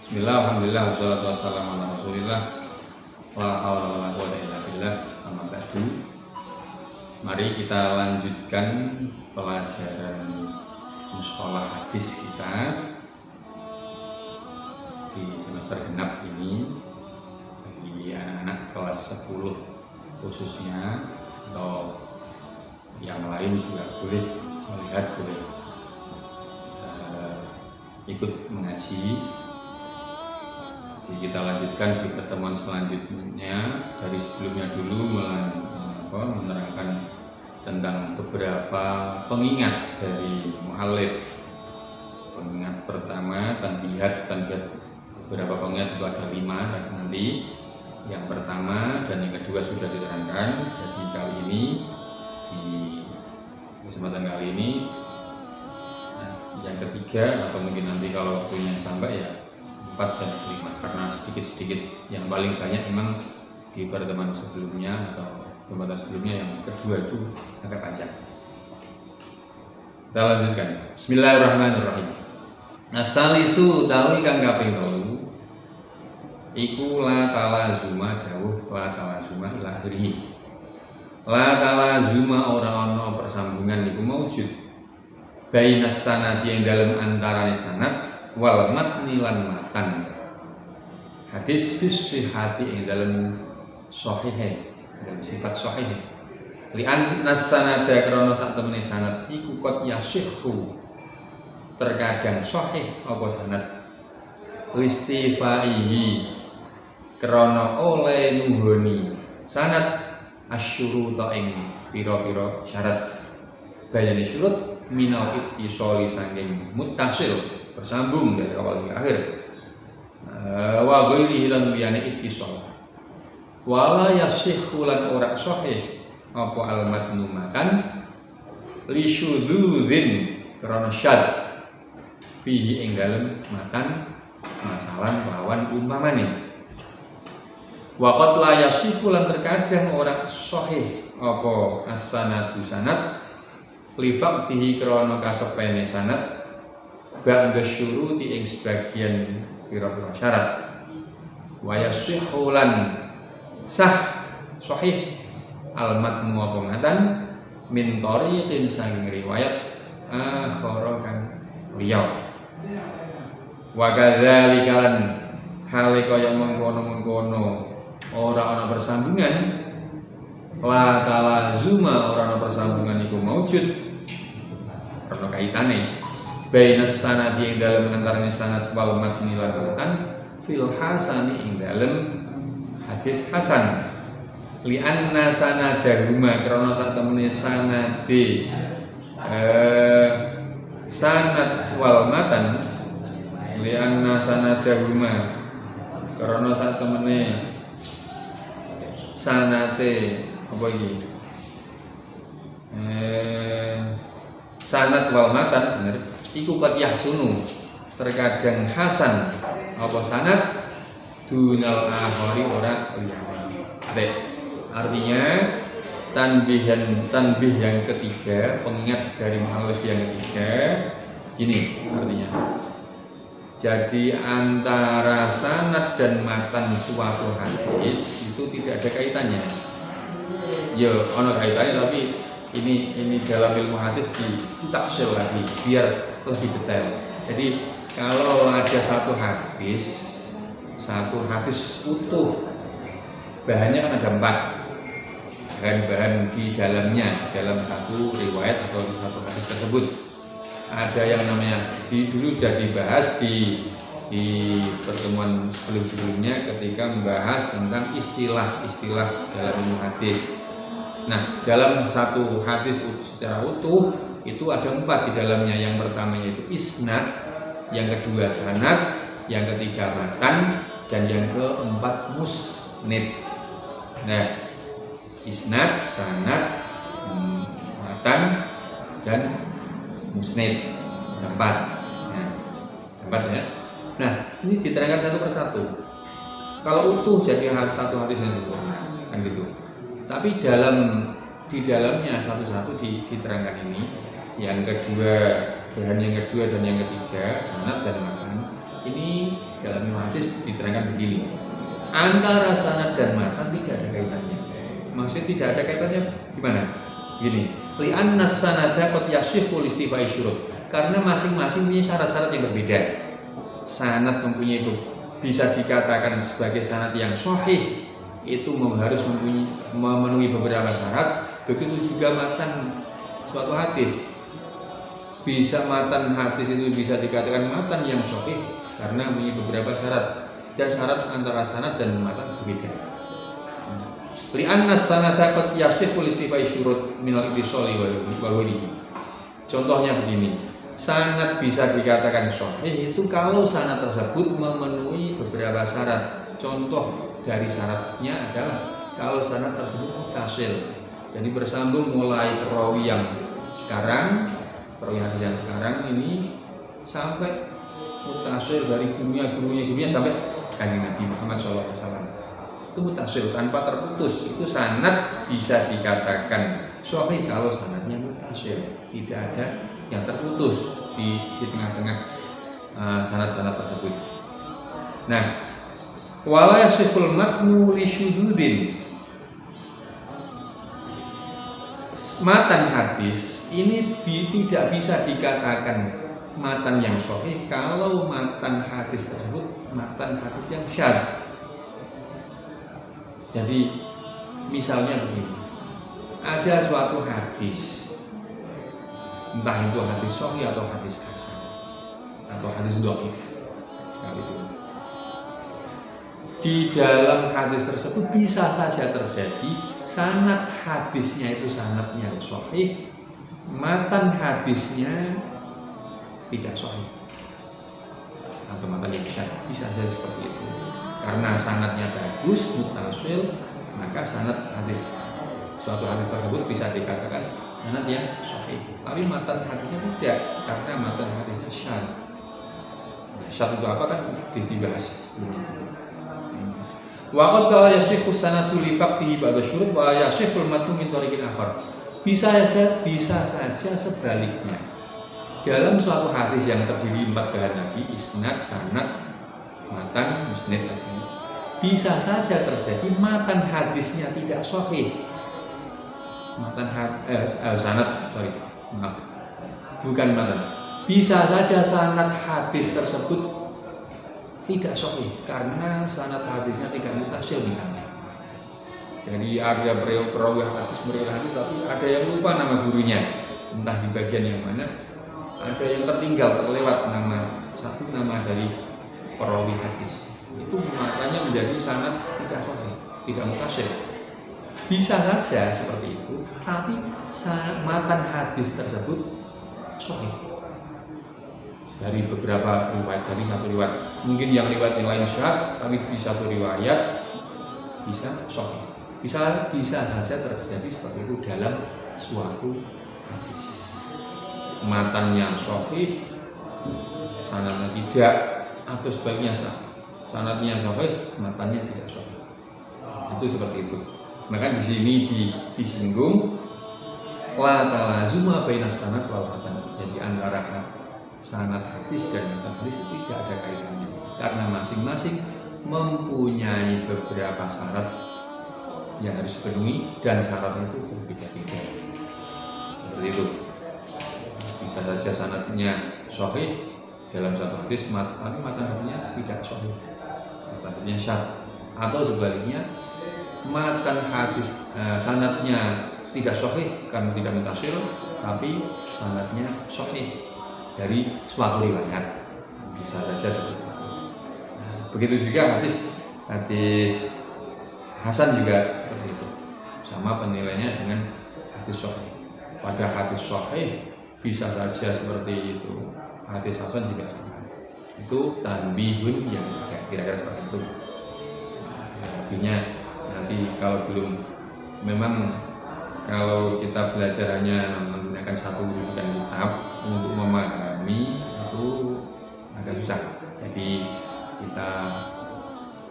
Bismillah, alhamdulillah, wassalatu wassalamu ala rasulillah. La haula wala quwwata illa billah. Amma ba'du. Mari kita lanjutkan pelajaran mustalah hadis kita di semester genap ini bagi anak-anak kelas 10 khususnya, atau yang lain juga boleh melihat, boleh ikut mengaji. Jadi kita lanjutkan di pertemuan selanjutnya. Dari sebelumnya dulu menerangkan tentang beberapa pengingat dari mu'allif. Pengingat pertama, tanbihat beberapa pengingat itu ada 5 dan nanti yang pertama dan yang kedua sudah diterangkan. Jadi kali ini, di kesempatan kali ini, yang ketiga, atau mungkin nanti kalau waktunya sampai ya 4 dan 5, karena sedikit-sedikit. Yang paling banyak memang di pertemuan sebelumnya atau kesempatan sebelumnya, yang kedua itu agak panjang. Kita lanjutkan. Bismillahirrahmanirrahim. Nasalisu tawi kang kaping 3 iku la talazuma dawuh la talazuma ila akhirih. La talazuma ora ana persambungan iku maujud bainas sanadi yang dalam antarane sanad wal matni lan matan. Hadis sihhati yang dalam sahih, dalam sifat sahih. Li'an nas-sanada krana sak temene sanad iku qad yasihhu, terkadang sahih apa sanad, listifaihi krana oleh nuhoni sanad asyuruta ing pira-pira syarat, bayani syurut minal ittisali saking muttasil, bersambung dari awal hingga akhir, wa ghairihi lan liyane ittisal, wala yasihhu lan ora sahih apa al-matnu matan li syudzin karena syad fihi ing dalem matan masalan lawan umpamane. Wa qad la yasihhu lan terkadang ora sahih apa as-sanadu sanad li faqtihi krana kasepene sanad ba'da syuruti ing sebagian pira-pira syarat. Wa yasihhu lan sah sahih al-matnu apa matan min tariqin saking riwayat akhara kang liya. Wa kadzalika lan hale kaya mengkono-mengkono ora ana persambungan, la talazuma ora ana persambungan iku maujud ana kaitane bainas sanadi ing dalem antarane sanad wal matni lan matan fil hasani ing dalem hadis hasan. Li anna sanadahuma krana sak temene sanade sanad wal matan, li anna sanadahuma krana sak temene sanate apa iki sanad wal matan bener iku qad yahsunu, terkadang hasan apa sanad dunal akhari ora liyane. Artinya tanbih yang ketiga, pengingat dari mu'allif yang ketiga gini artinya. Jadi antara sanad dan matan suatu hadis itu tidak ada kaitannya. Ya, ono kaitannya, tapi ini dalam ilmu hadis ditafsir lagi biar lebih detail. Jadi kalau ada satu hadis utuh, bahannya kan ada 4 bahan di dalamnya, dalam satu riwayat atau satu hadis tersebut. Ada yang namanya dulu sudah dibahas di pertemuan sebelumnya ketika membahas tentang istilah-istilah dalam ilmu hadis. Nah, dalam satu hadis secara utuh itu ada 4 di dalamnya. Yang pertama yaitu isnad, yang kedua sanad, yang ketiga matan, dan yang keempat musnid. Nah, isnad, sanad, matan, dan musnid, 4. Nah, 4 ya. Nah, ini diterangkan satu persatu. Kalau utuh jadi satu hadis yang sempurna, kan gitu. Tapi di dalamnya satu-satu diterangkan ini. Yang kedua, bahan yang kedua dan yang ketiga, sanad dan matan. Ini dalam hadis diterangkan begini, antara sanad dan matan tidak ada kaitannya. Maksudnya tidak ada kaitannya gimana? Gini, li'anna sanada qad yasihhu listifai syurut. Karena masing-masing punya syarat-syarat yang berbeda. Sanad mempunyai bisa dikatakan sebagai sanad yang sahih, itu harus memenuhi beberapa syarat. Begitu juga matan suatu hadis. Bisa matan hadis itu bisa dikatakan matan yang sahih karena mempunyai beberapa syarat, dan syarat antara sanad dan matan berbeda. Li'anna sanada qad yasihhu listifai syurut minal ittisali wal wadi. Contohnya begini, sanad bisa dikatakan sahih itu kalau sanad tersebut memenuhi beberapa syarat. Contoh dari syaratnya adalah kalau sanad tersebut muttasil, jadi bersambung mulai perawi yang sekarang, perawi hadis yang sekarang ini sampai muttasil dari gurunya sampai Kanjeng Nabi Muhammad SAW. Itu muttasil tanpa terputus. Itu sanad bisa dikatakan sahih kalau sanadnya muttasil, tidak ada yang terputus di tengah-tengah sanad-sanad tersebut. Nah, wala yasihul matnu li syududin. Matan hadis ini tidak bisa dikatakan matan yang sahih kalau matan hadis tersebut matan hadis yang syadz. Jadi misalnya begini, ada suatu hadis, entah itu hadis sahih atau hadis hasan atau hadis dhaif sekalipun. Di dalam hadis tersebut bisa saja terjadi sanad hadisnya itu sanad yang sahih, matan hadisnya tidak sahih atau matan yang syadz, bisa saja seperti itu. Karena sanadnya bagus, muttasil, maka sanad hadis suatu hadis tersebut bisa dikatakan sanad yang sahih. Tapi matan hadisnya tidak, karena matan hadisnya syadz. Syadz itu apa kan dibahas sebelumnya. Waqad qala yasihhu sanadu li faqdihi ba'da syurut wa yasihhu al-matnu min tariqin akhar. Bisa saja sebaliknya. Dalam suatu hadis yang terdiri 4 bahan Nabi, isnad, sanad, matan, musnad lagi. Bisa saja terjadi matan hadisnya tidak sahih. Bukan matan. Bisa saja sanad hadis tersebut tidak sahih karena sanad hadisnya tidak muttasil misalnya. Jadi ada perawi hadis meriwayatkan hadis tapi ada yang lupa nama gurunya, entah di bagian yang mana. Ada yang tertinggal, terlewat nama dari perawi hadis. Itu makanya menjadi sanad tidak sahih, tidak muttasil. Bisa saja seperti itu, tapi matan hadis tersebut sahih. Dari beberapa riwayat, dari satu riwayat, mungkin yang riwayat yang lain syadz, tapi di satu riwayat bisa sahih. Bisa saja terjadi seperti itu dalam suatu hadis. Matannya sahih, sanadnya tidak, atau sebaliknya sanadnya sahih, matannya tidak sahih. Itu seperti itu. Maka di sini disinggung la talazuma bainas sanad wal matan. Jadi antara sanad hadis dan matan hadis itu tidak ada kaitannya karena masing-masing mempunyai beberapa syarat yang harus dipenuhi dan syarat itu berbeda-beda. Seperti itu. Bisa saja sanadnya sahih dalam satu hadis, tapi matan hadisnya tidak sahih, matan hadisnya syadz, atau sebaliknya matan hadis sanadnya tidak sahih karena tidak muttasil, tapi sanadnya sahih dari suatu riwayat. Bisa saja seperti itu. Begitu juga hadis hasan juga seperti itu, sama penilaiannya dengan hadis sahih. Pada hadis sahih bisa saja seperti itu, hadis hasan juga sama. Itu tanbihun yang kira-kira seperti itu. Artinya nanti kalau belum, memang kalau kita belajar hanya menggunakan satu rujukan kitab untuk memahami itu agak susah. Jadi kita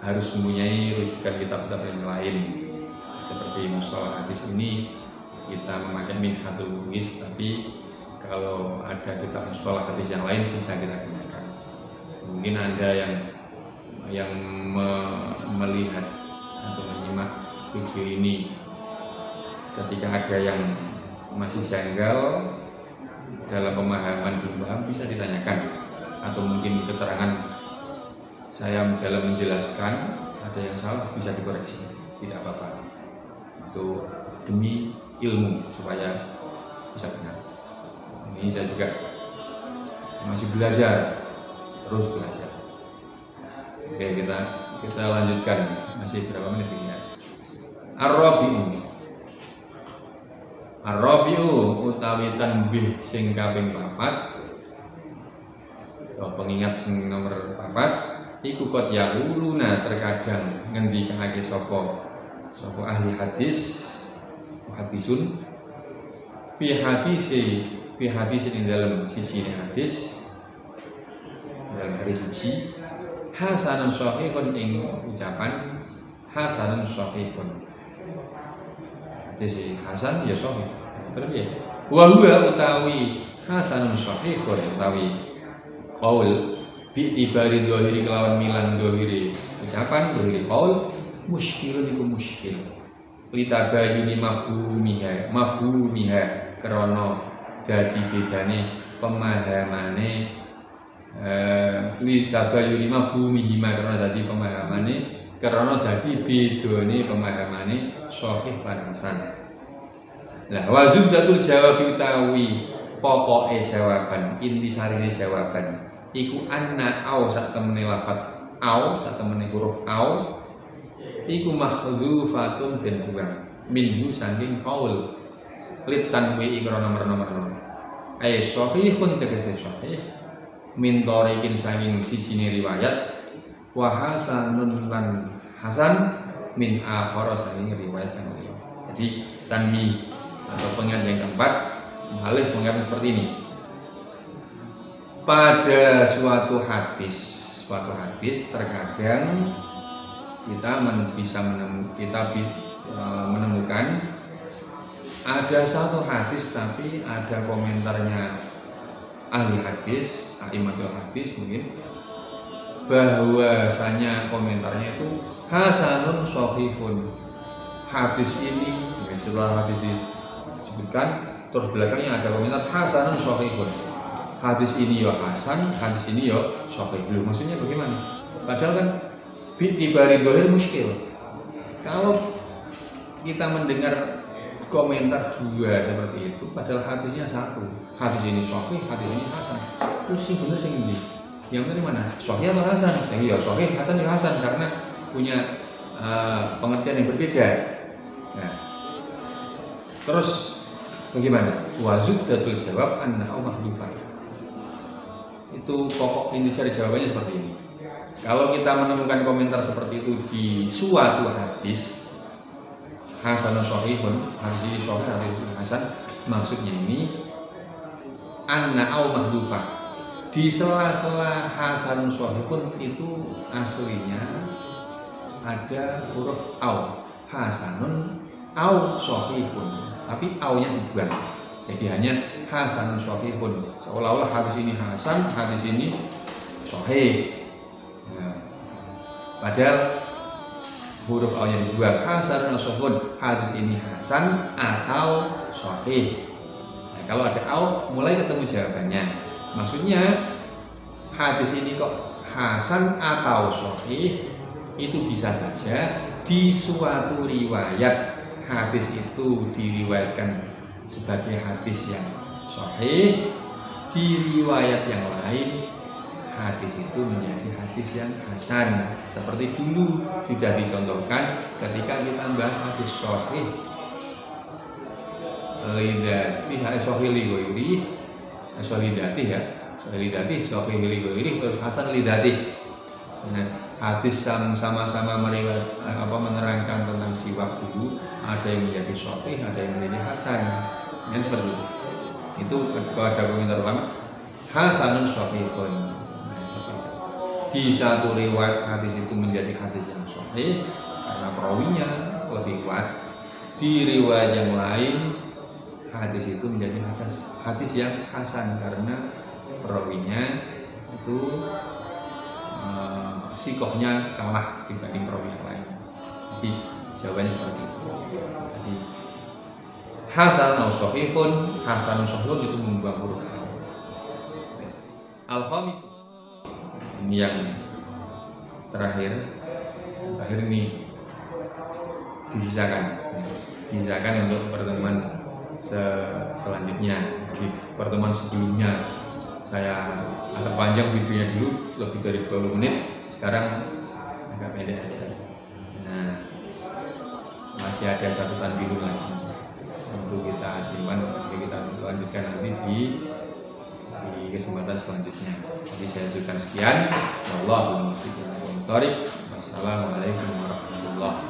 harus mempunyai rujukan kitab-kitab yang lain. Seperti mustalah hadis ini kita memakai Minhatul Mughis, tapi kalau ada kitab mustalah hadis yang lain bisa kita gunakan. Mungkin Anda yang melihat atau menyimak video ini ketika ada yang masih janggal dalam pemahaman belum paham, bisa ditanyakan, atau mungkin keterangan saya dalam menjelaskan ada yang salah bisa dikoreksi, tidak apa-apa. Itu demi ilmu supaya bisa benar. Ini saya juga masih belajar, terus belajar. Oke, kita lanjutkan, masih berapa menit ini ya? Ar-rabi'u utawi tanbih sing kaping 4. Pengingat sing nomor 4 iku kot yaquluna, terkadang ngendikake sapa ahli hadisun fi hadis ini dalam sisi hadis, dalam hadis siji hasanun sahihun, ing ucapan hasanun sahihun. Hadis hasan ya sahih. Terus ya wa huwa utawi hasanun sahihun utawi qaul bi tibari dhahiri kelawan milan dhahiri ucapan, dhahiri qaul muskilun iku muskil litabayuni mafhumiha krana dadi bedane pemahamane litabayuni mafhumihi krana dadi pemahamane krana dadi bedane pemahamane sahih lan hasan. Lah wa zubdatul jawab utawi pokoke jawaban, intisarine jawaban iku anna au sak temene lafat au, sak temene huruf au iku mahdhufatun den buang minhu saking qaul litanwi krana nomor-nomor ay sahihun tegese sahih min tariqin saking sisine riwayat wa hasanun lan hasan min akhara saking riwayat kang liya. Jadi tanmi atau pengingat yang keempat malih mengatakan seperti ini. Pada suatu hadis terkadang kita menemukan ada satu hadis tapi ada komentarnya ahli hadis, a'immatul hadis mungkin, bahwasanya komentarnya itu hasanun shahihun. Hadis ini setelah hadis disebutkan terus belakangnya ada komentar hasanun shahihun. Hadis ini ya hasan, hadis ini ya sahih. Maksudnya bagaimana? Padahal kan bi'tibari dhahir muskil. Kalau kita mendengar komentar dua seperti itu, padahal hadisnya satu. Hadis ini sahih, hadis ini hasan. Terus sih benar sing ndi? Yang benar mana? Sahih atau hasan? Ya sahih, hasan ya hasan karena punya pengertian yang berbeda. Nah, terus bagaimana? Wazubdatul jawab annahu mahdhufan. Itu pokok intisari jawabannya seperti ini. Kalau kita menemukan komentar seperti itu di suatu hadis hasanun shahihun, hadis ini sahih, hadis ini hasan, maksudnya ini anna au mahdhufah. Di sela-sela hasanun shahihun itu aslinya ada huruf au, hasanun au shahihun, tapi au-nya dibuang. Jadi hanya hasanun shahihun, seolah-olah hadis ini hasan, hadis ini sahih. Nah, padahal huruf au-nya dibuang, hasanun shahihun, hadis ini hasan atau sahih. Nah, kalau ada au, mulai ketemu jawabannya. Maksudnya hadis ini kok hasan atau sahih, itu bisa saja di suatu riwayat hadis itu diriwayatkan sebagai hadis yang sahih, di riwayat yang lain hadis itu menjadi hadis yang hasan. Seperti dulu sudah dicontohkan ketika kita membahas hadis sahih lidati, sahih lighairi, sahih lidati ya, sahih lidati, sahih lighairi, terus hasan lidati. Nah, hadis sama-sama menerangkan tentang siwak dulu, ada yang menjadi sahih, ada yang menjadi hasan. Yang seperti itu. Itu ketika ada komentar ulama hasanun shahihun. Di satu riwayat hadis itu menjadi hadis yang sahih karena perawinya lebih kuat. Di riwayat yang lain hadis itu menjadi hadis yang hasan karena perawinya itu sikohnya kalah dibanding perawi lain. Jadi jawabannya seperti itu. Jadi hasanun sahihun itu membuang huruf al-khamis. Ini yang terakhir ini disisakan untuk pertemuan selanjutnya. Di pertemuan sebelumnya saya agak panjang videonya dulu, lebih dari 20 menit. Sekarang agak pendek aja. Nah, masih ada catatan biru lagi untuk kita simpan, kita lanjutkan nanti di kesempatan selanjutnya. Jadi saya lanjutkan sekian. Wassalamualaikum warahmatullahi wabarakatuh.